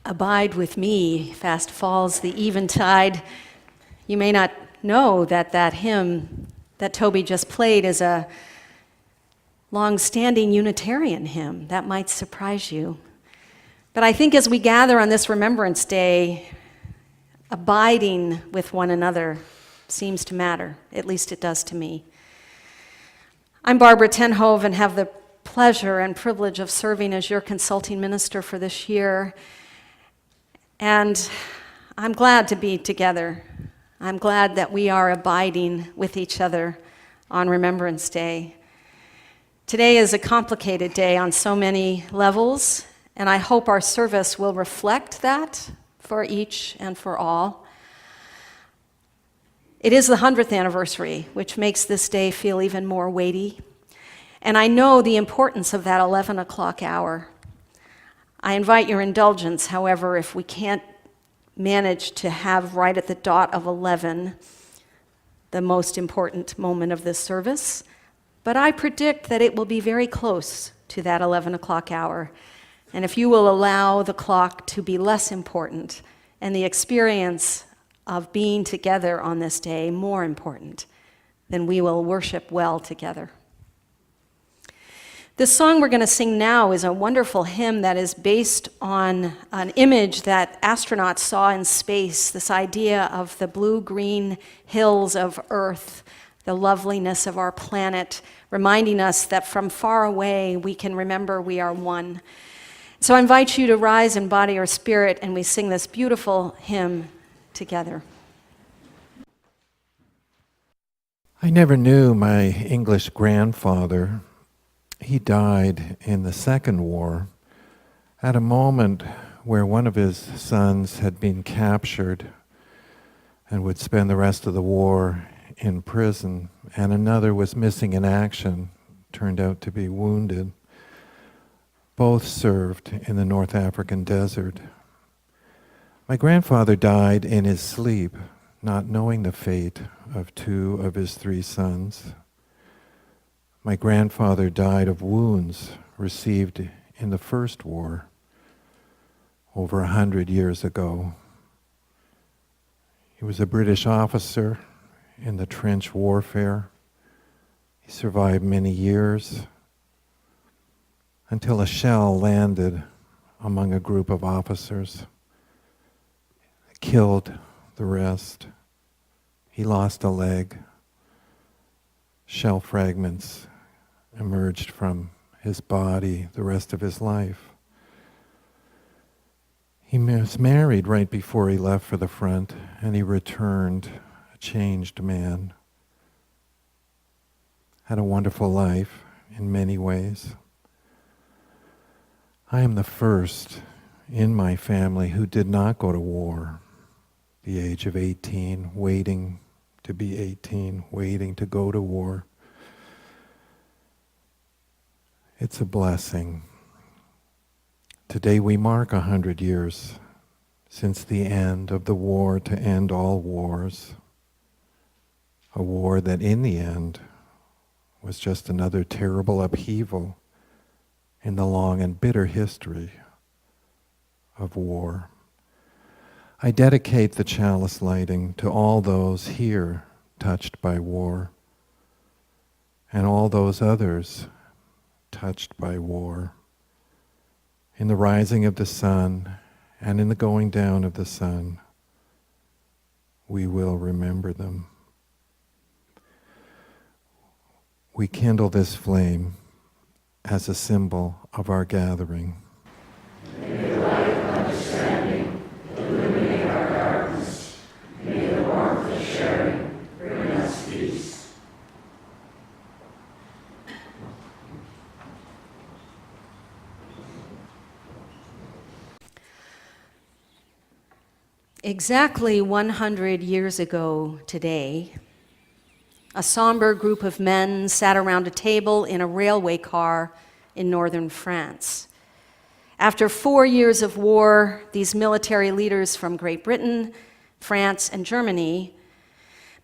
Abide with me, fast falls the eventide. You may not know that hymn that Toby just played is a long-standing Unitarian hymn. That might surprise you. But I think as we gather on this Remembrance Day, abiding with one another seems to matter. At least it does to me. I'm Barbara Hove and have the pleasure and privilege of serving as your consulting minister for this year. And I'm glad to be together. I'm glad that we are abiding with each other on Remembrance Day. Today is a complicated day on so many levels, and I hope our service will reflect that for each and for all. It is the 100th anniversary, which makes this day feel even more weighty. And I know the importance of that 11 o'clock hour. I invite your indulgence, however, if we can't manage to have right at the dot of 11 the most important moment of this service. But I predict that it will be very close to that 11 o'clock hour. And if you will allow the clock to be less important and the experience of being together on this day more important, then we will worship well together. This song we're going to sing now is a wonderful hymn that is based on an image that astronauts saw in space, this idea of the blue-green hills of Earth, the loveliness of our planet, reminding us that from far away we can remember we are one. So I invite you to rise in body or spirit, and we sing this beautiful hymn together. I never knew my English grandfather. He died in the Second War at a moment where one of his sons had been captured and would spend the rest of the war in prison, and another was missing in action, turned out to be wounded. Both served in the North African desert. My grandfather died in his sleep, not knowing the fate of two of his three sons. My grandfather died of wounds received in the First War over 100 years ago. He was a British officer in the trench warfare. He survived many years until a shell landed among a group of officers. It killed the rest. He lost a leg. Shell fragments emerged from his body the rest of his life. He was married right before he left for the front, and he returned a changed man. Had a wonderful life in many ways. I am the first in my family who did not go to war. The age of 18, waiting to be 18, waiting to go to war. It's a blessing. Today we mark 100 years since the end of the war to end all wars. A war that in the end was just another terrible upheaval in the long and bitter history of war. I dedicate the chalice lighting to all those here touched by war and all those others touched by war. In the rising of the sun and in the going down of the sun, we will remember them. We kindle this flame as a symbol of our gathering. May the light of understanding illuminate our darkness. May the warmth of sharing bring us peace. Exactly 100 years ago today, a somber group of men sat around a table in a railway car in northern France. After 4 years of war, these military leaders from Great Britain, France, and Germany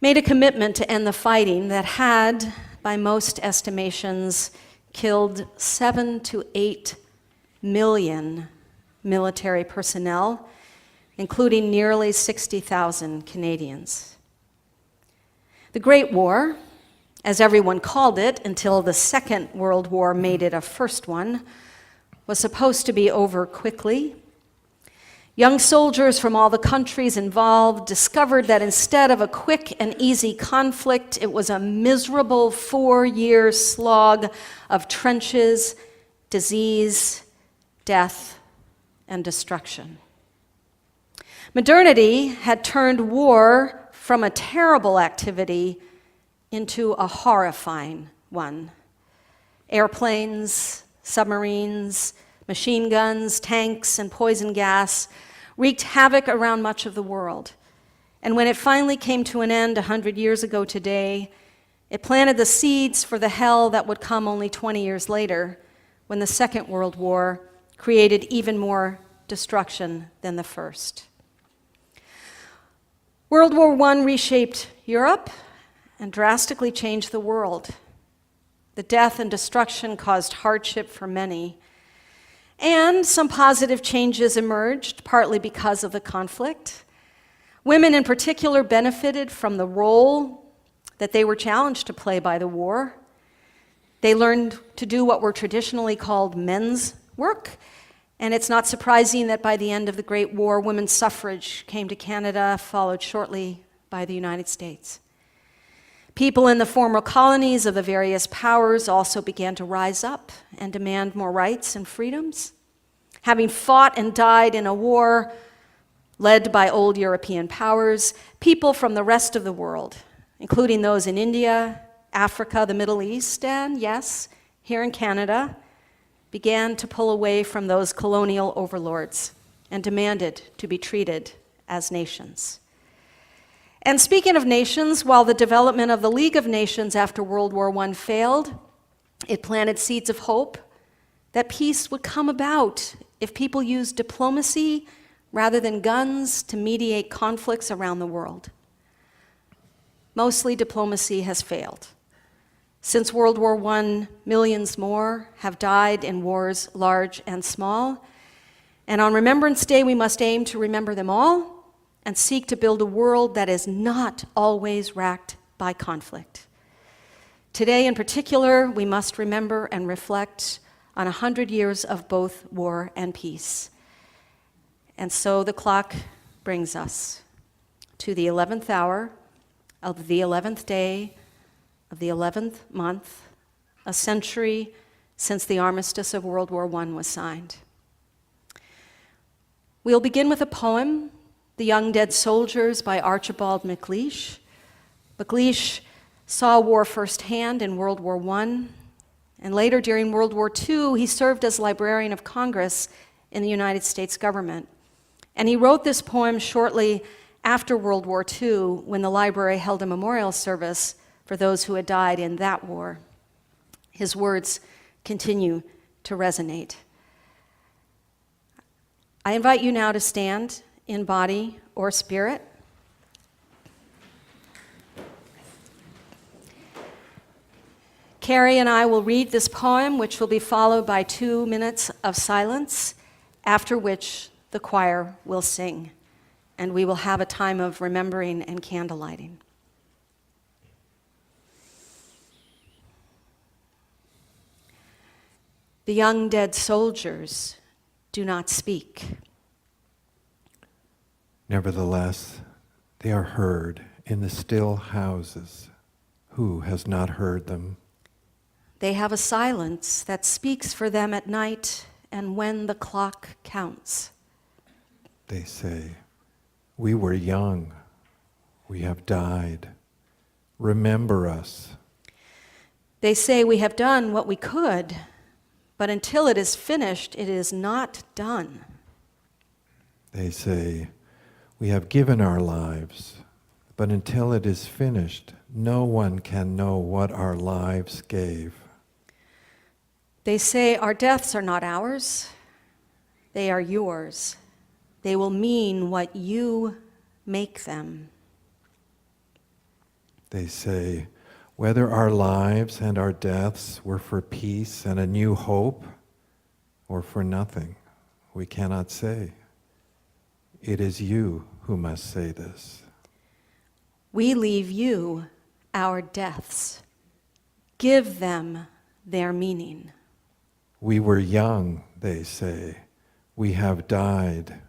made a commitment to end the fighting that had, by most estimations, killed 7 to 8 million military personnel, including nearly 60,000 Canadians. The Great War, as everyone called it until the Second World War made it a first one, was supposed to be over quickly. Young soldiers from all the countries involved discovered that instead of a quick and easy conflict, it was a miserable 4-year slog of trenches, disease, death, and destruction. Modernity had turned war from a terrible activity into a horrifying one. Airplanes, submarines, machine guns, tanks, and poison gas wreaked havoc around much of the world. And when it finally came to an end 100 years ago today, it planted the seeds for the hell that would come only 20 years later, when the Second World War created even more destruction than the first. World War I reshaped Europe and drastically changed the world. The death and destruction caused hardship for many. And some positive changes emerged, partly because of the conflict. Women in particular benefited from the role that they were challenged to play by the war. They learned to do what were traditionally called men's work. And it's not surprising that by the end of the Great War, women's suffrage came to Canada, followed shortly by the United States. People in the former colonies of the various powers also began to rise up and demand more rights and freedoms. Having fought and died in a war led by old European powers, people from the rest of the world, including those in India, Africa, the Middle East, and yes, here in Canada, began to pull away from those colonial overlords and demanded to be treated as nations. And speaking of nations, while the development of the League of Nations after World War I failed, it planted seeds of hope that peace would come about if people used diplomacy rather than guns to mediate conflicts around the world. Mostly diplomacy has failed. Since World War I, millions more have died in wars large and small. And on Remembrance Day, we must aim to remember them all and seek to build a world that is not always racked by conflict. Today, in particular, we must remember and reflect on 100 years of both war and peace. And so the clock brings us to the 11th hour of the 11th day of the 11th month, a century since the armistice of World War I was signed. We'll begin with a poem, The Young Dead Soldiers by Archibald MacLeish. MacLeish saw war firsthand in World War I, and later during World War II, he served as Librarian of Congress in the United States government. And he wrote this poem shortly after World War II, when the library held a memorial service for those who had died in that war. His words continue to resonate. I invite you now to stand in body or spirit. Carrie and I will read this poem, which will be followed by 2 minutes of silence, after which the choir will sing, and we will have a time of remembering and candlelighting. The young dead soldiers do not speak. Nevertheless, they are heard in the still houses. Who has not heard them? They have a silence that speaks for them at night and when the clock counts. They say, we were young. We have died. Remember us. They say we have done what we could, but until it is finished, it is not done. They say, we have given our lives, but until it is finished, no one can know what our lives gave. They say our deaths are not ours, they are yours. They will mean what you make them. They say, whether our lives and our deaths were for peace and a new hope, or for nothing, we cannot say. It is you who must say this. We leave you our deaths. Give them their meaning. We were young, they say. We have died.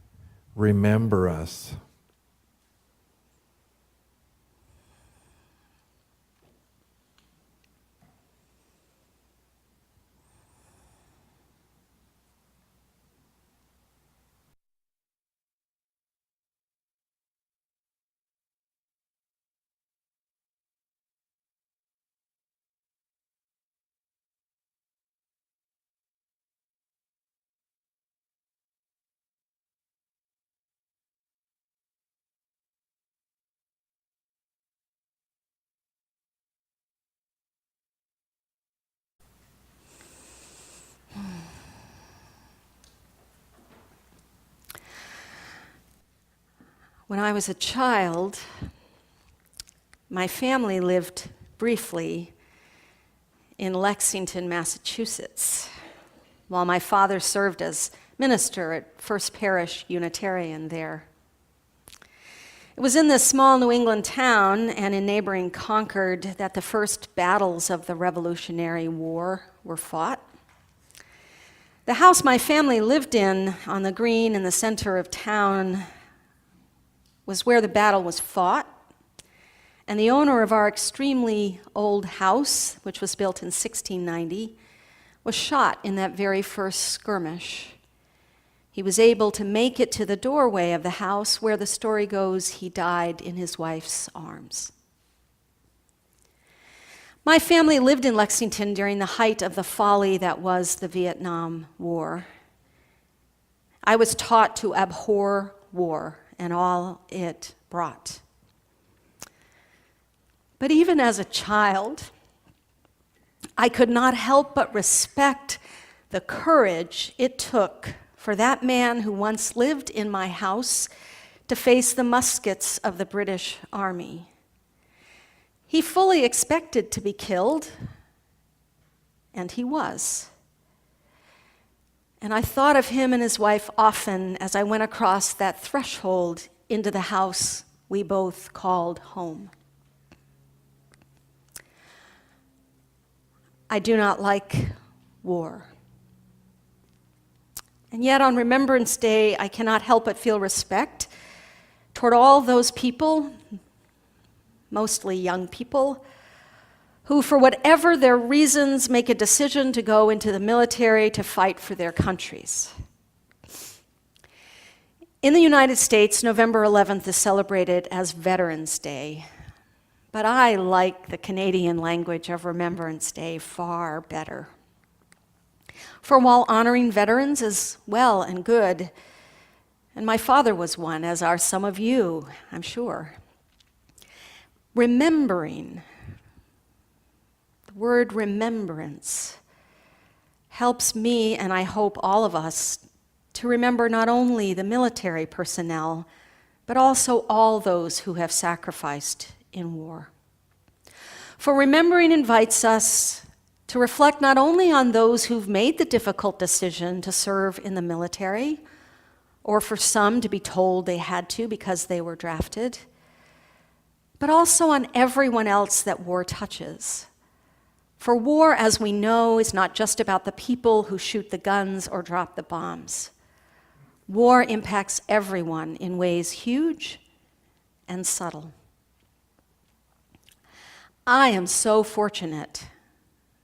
Remember us. When I was a child, my family lived briefly in Lexington, Massachusetts, while my father served as minister at First Parish Unitarian there. It was in this small New England town and in neighboring Concord that the first battles of the Revolutionary War were fought. The house my family lived in on the green in the center of town was where the battle was fought, and the owner of our extremely old house, which was built in 1690, was shot in that very first skirmish. He was able to make it to the doorway of the house where the story goes he died in his wife's arms. My family lived in Lexington during the height of the folly that was the Vietnam War. I was taught to abhor war and all it brought. But even as a child, I could not help but respect the courage it took for that man who once lived in my house to face the muskets of the British Army. He fully expected to be killed, and he was. And I thought of him and his wife often as I went across that threshold into the house we both called home. I do not like war. And yet on Remembrance Day, I cannot help but feel respect toward all those people, mostly young people, who, for whatever their reasons, make a decision to go into the military to fight for their countries. In the United States, November 11th is celebrated as Veterans Day, but I like the Canadian language of Remembrance Day far better. For while honoring veterans is well and good, and my father was one, as are some of you, I'm sure, remembering, the word remembrance, helps me, and I hope all of us, to remember not only the military personnel, but also all those who have sacrificed in war. For remembering invites us to reflect not only on those who've made the difficult decision to serve in the military, or for some to be told they had to because they were drafted, but also on everyone else that war touches. For war, as we know, is not just about the people who shoot the guns or drop the bombs. War impacts everyone in ways huge and subtle. I am so fortunate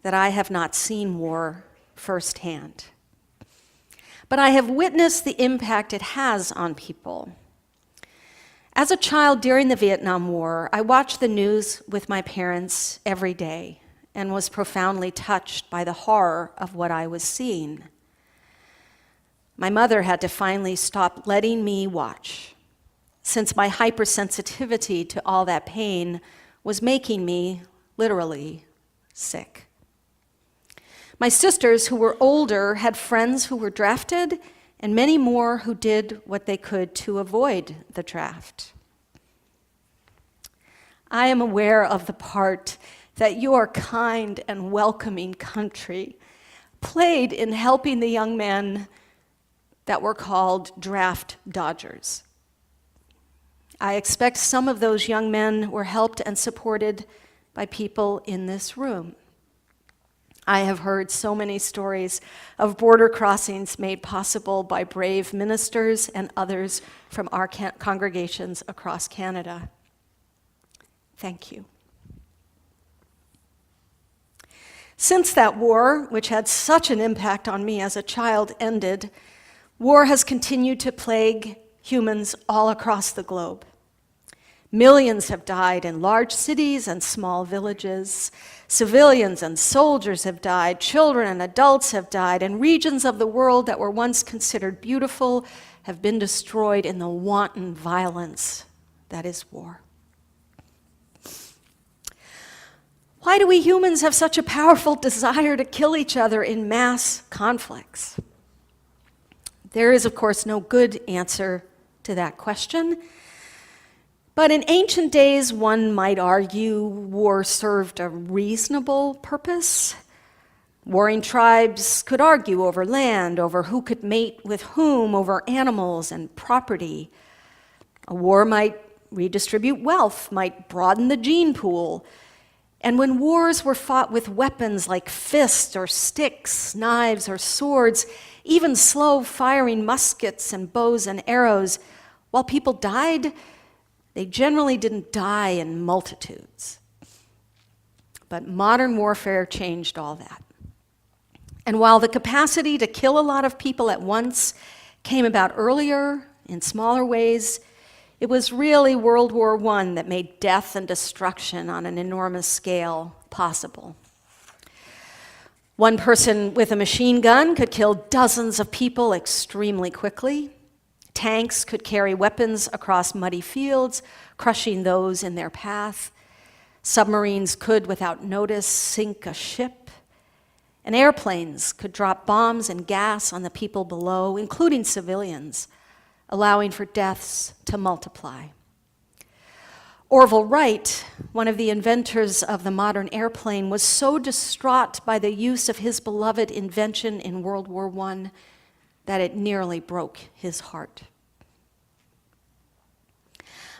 that I have not seen war firsthand, but I have witnessed the impact it has on people. As a child during the Vietnam War, I watched the news with my parents every day and was profoundly touched by the horror of what I was seeing. My mother had to finally stop letting me watch, since my hypersensitivity to all that pain was making me literally sick. My sisters, who were older, had friends who were drafted, and many more who did what they could to avoid the draft. I am aware of the part that your kind and welcoming country played in helping the young men that were called draft dodgers. I expect some of those young men were helped and supported by people in this room. I have heard so many stories of border crossings made possible by brave ministers and others from our congregations across Canada. Thank you. Since that war, which had such an impact on me as a child, ended, war has continued to plague humans all across the globe. Millions have died in large cities and small villages. Civilians and soldiers have died. Children and adults have died. And regions of the world that were once considered beautiful have been destroyed in the wanton violence that is war. Why do we humans have such a powerful desire to kill each other in mass conflicts? There is, of course, no good answer to that question. But in ancient days, one might argue war served a reasonable purpose. Warring tribes could argue over land, over who could mate with whom, over animals and property. A war might redistribute wealth, might broaden the gene pool. And when wars were fought with weapons like fists or sticks, knives or swords, even slow-firing muskets and bows and arrows, while people died, they generally didn't die in multitudes. But modern warfare changed all that. And while the capacity to kill a lot of people at once came about earlier in smaller ways, it was really World War I that made death and destruction on an enormous scale possible. One person with a machine gun could kill dozens of people extremely quickly. Tanks could carry weapons across muddy fields, crushing those in their path. Submarines could, without notice, sink a ship. And airplanes could drop bombs and gas on the people below, including civilians, allowing for deaths to multiply. Orville Wright, one of the inventors of the modern airplane, was so distraught by the use of his beloved invention in World War I that it nearly broke his heart.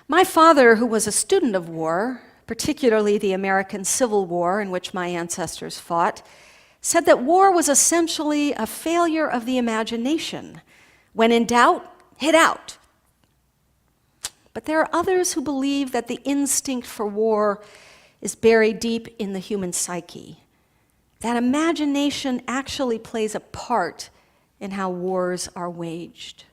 My father, who was a student of war, particularly the American Civil War in which my ancestors fought, said that war was essentially a failure of the imagination. When in doubt, hit out. But there are others who believe that the instinct for war is buried deep in the human psyche, that imagination actually plays a part in how wars are waged.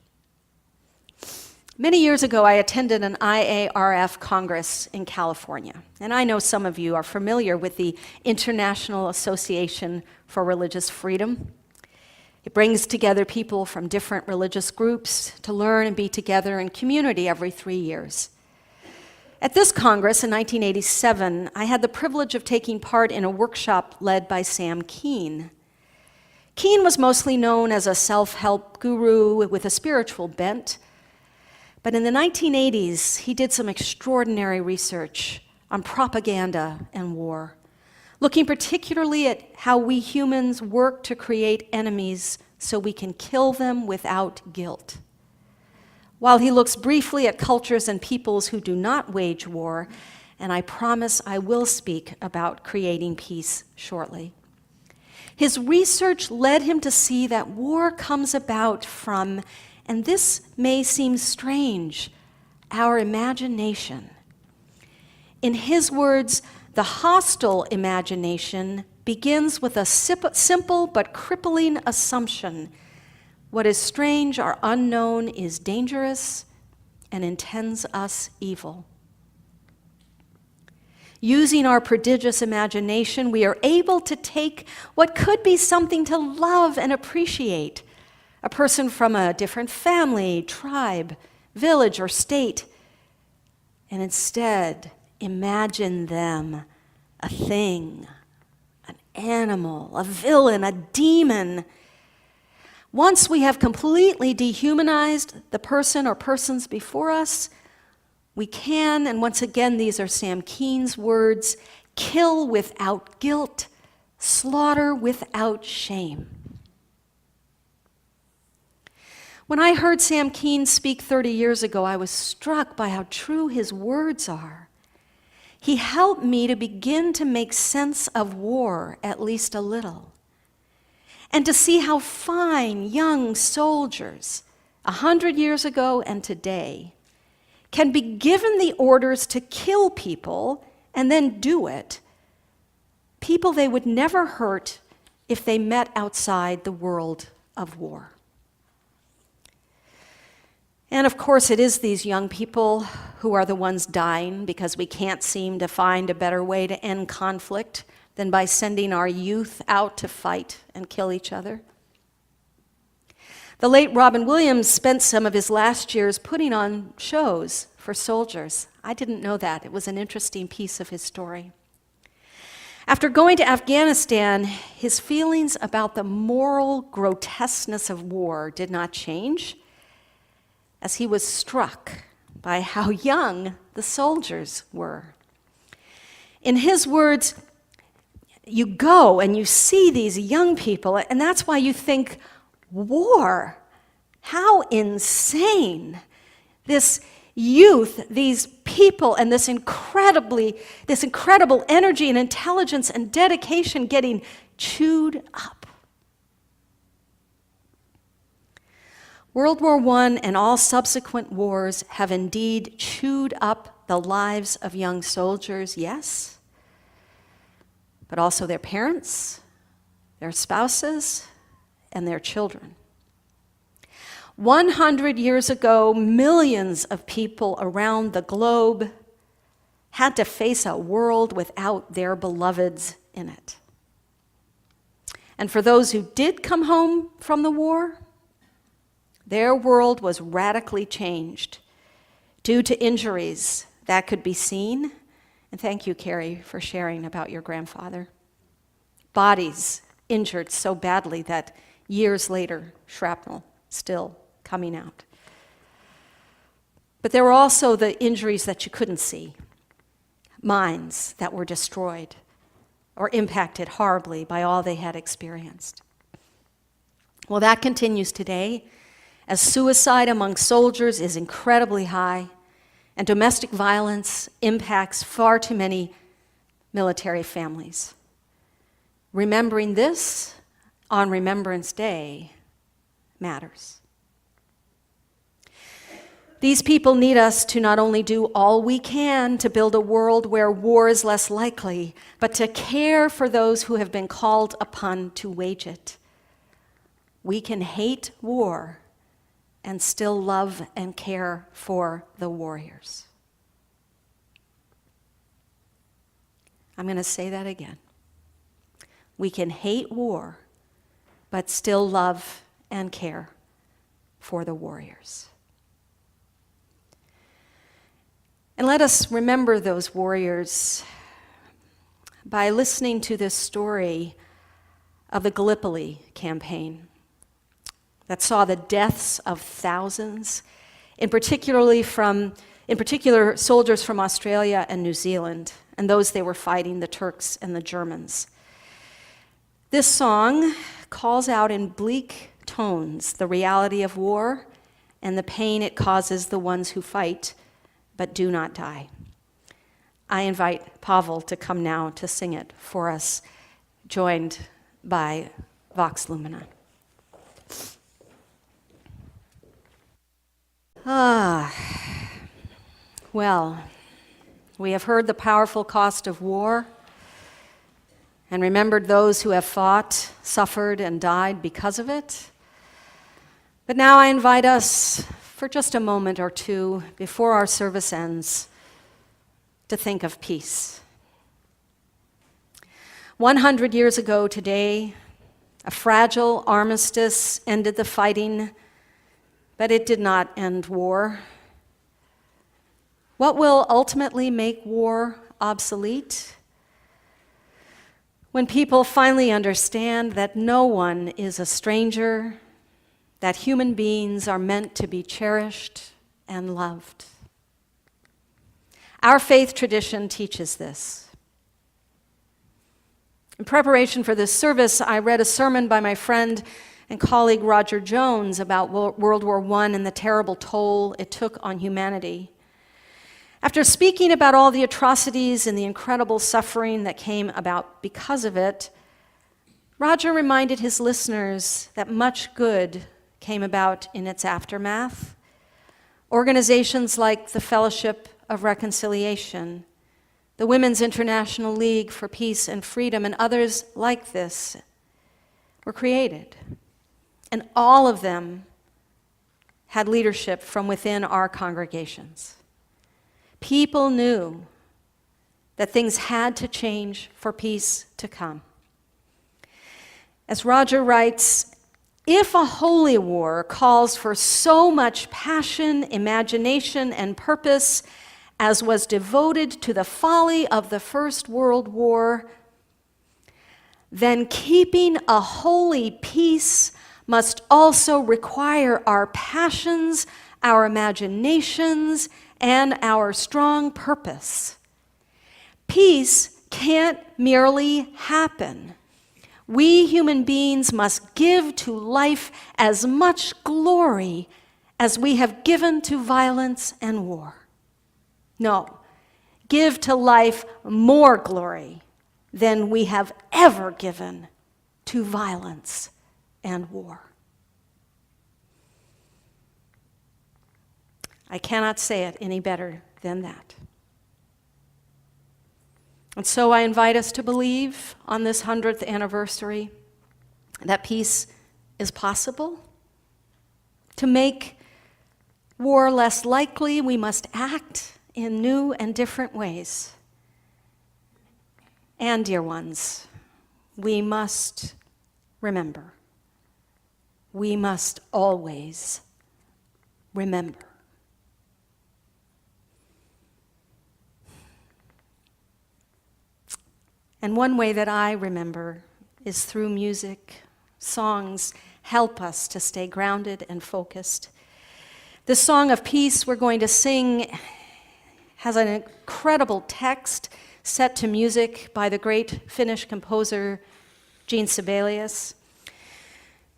Many years ago, I attended an IARF Congress in California, and I know some of you are familiar with the International Association for Religious Freedom. It brings together people from different religious groups to learn and be together in community every 3 years. At this Congress in 1987, I had the privilege of taking part in a workshop led by Sam Keen. Keen was mostly known as a self-help guru with a spiritual bent, but in the 1980s, he did some extraordinary research on propaganda and war, looking particularly at how we humans work to create enemies so we can kill them without guilt. While he looks briefly at cultures and peoples who do not wage war, and I promise I will speak about creating peace shortly. His research led him to see that war comes about from, and this may seem strange, our imagination. In his words, the hostile imagination begins with a simple but crippling assumption. What is strange or unknown is dangerous and intends us evil. Using our prodigious imagination, we are able to take what could be something to love and appreciate, a person from a different family, tribe, village, or state, and instead imagine them a thing, an animal, a villain, a demon. Once we have completely dehumanized the person or persons before us, we can, and once again, these are Sam Keen's words, kill without guilt, slaughter without shame. When I heard Sam Keen speak 30 years ago, I was struck by how true his words are. He helped me to begin to make sense of war, at least a little, and to see how fine young soldiers, 100 years ago and today, can be given the orders to kill people and then do it, people they would never hurt if they met outside the world of war. And of course, it is these young people who are the ones dying because we can't seem to find a better way to end conflict than by sending our youth out to fight and kill each other. The late Robin Williams spent some of his last years putting on shows for soldiers. I didn't know that. It was an interesting piece of his story. After going to Afghanistan, his feelings about the moral grotesqueness of war did not change, as he was struck by how young the soldiers were. In his words, you go and you see these young people, and that's why you think, war, how insane. This youth, these people, and this incredible energy and intelligence and dedication getting chewed up. World War I and all subsequent wars have indeed chewed up the lives of young soldiers, yes, but also their parents, their spouses, and their children. 100 years ago, millions of people around the globe had to face a world without their beloveds in it. And for those who did come home from the war, their world was radically changed due to injuries that could be seen. And thank you, Carrie, for sharing about your grandfather. Bodies injured so badly that years later, shrapnel still coming out. But there were also the injuries that you couldn't see, minds that were destroyed or impacted horribly by all they had experienced. Well, that continues today, as suicide among soldiers is incredibly high, and domestic violence impacts far too many military families. Remembering this on Remembrance Day matters. These people need us to not only do all we can to build a world where war is less likely, but to care for those who have been called upon to wage it. We can hate war and still love and care for the warriors. I'm going to say that again. We can hate war, but still love and care for the warriors. And let us remember those warriors by listening to this story of the Gallipoli campaign that saw the deaths of thousands, in particular soldiers from Australia and New Zealand, and those they were fighting, the Turks and the Germans. This song calls out in bleak tones the reality of war and the pain it causes the ones who fight but do not die. I invite Pavel to come now to sing it for us, joined by Vox Lumina. Well, we have heard the powerful cost of war and remembered those who have fought, suffered, and died because of it. But now I invite us, for just a moment or two before our service ends, to think of peace. 100 years ago today, a fragile armistice ended the fighting, but it did not end war. What will ultimately make war obsolete? When people finally understand that no one is a stranger, that human beings are meant to be cherished and loved. Our faith tradition teaches this. In preparation for this service, I read a sermon by my friend and colleague Roger Jones about World War I and the terrible toll it took on humanity. After speaking about all the atrocities and the incredible suffering that came about because of it, Roger reminded his listeners that much good came about in its aftermath. Organizations like the Fellowship of Reconciliation, the Women's International League for Peace and Freedom, and others like this were created. And all of them had leadership from within our congregations. People knew that things had to change for peace to come. As Roger writes, if a holy war calls for so much passion, imagination, and purpose as was devoted to the folly of the First World War, then keeping a holy peace must also require our passions, our imaginations, and our strong purpose. Peace can't merely happen. We human beings must give to life as much glory as we have given to violence and war. No, give to life more glory than we have ever given to violence and war. I cannot say it any better than that. And so I invite us to believe on this 100th anniversary that peace is possible. To make war less likely, we must act in new and different ways. And, dear ones, we must remember. We must always remember. And one way that I remember is through music. Songs help us to stay grounded and focused. The song of peace we're going to sing has an incredible text set to music by the great Finnish composer Jean Sibelius.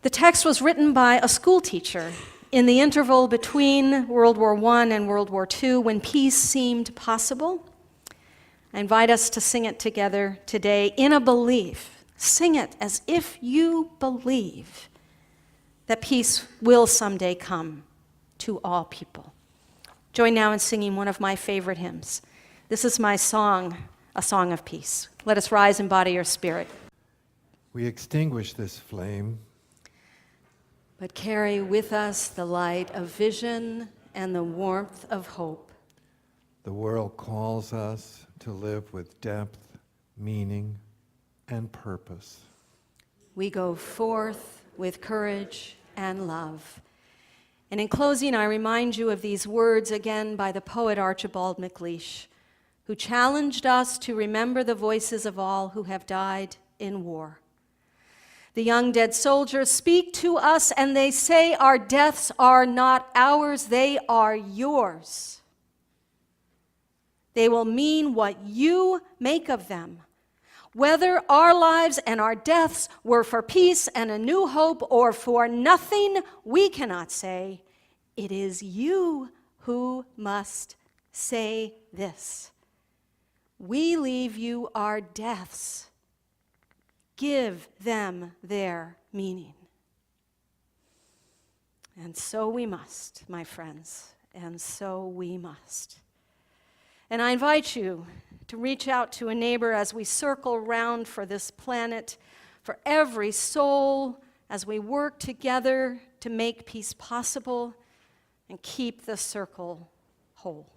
The text was written by a school teacher in the interval between World War I and World War II when peace seemed possible. I invite us to sing it together today in a belief. Sing it as if you believe that peace will someday come to all people. Join now in singing one of my favorite hymns. This is my song, A Song of Peace. Let us rise in body or spirit. We extinguish this flame, but carry with us the light of vision and the warmth of hope. The world calls us to live with depth, meaning, and purpose. We go forth with courage and love. And in closing, I remind you of these words again by the poet Archibald MacLeish, who challenged us to remember the voices of all who have died in war. The young dead soldiers speak to us and they say our deaths are not ours, they are yours. They will mean what you make of them. Whether our lives and our deaths were for peace and a new hope or for nothing, we cannot say. It is you who must say this. We leave you our deaths. Give them their meaning. And so we must, my friends, and so we must. And I invite you to reach out to a neighbor as we circle round for this planet, for every soul, as we work together to make peace possible and keep the circle whole.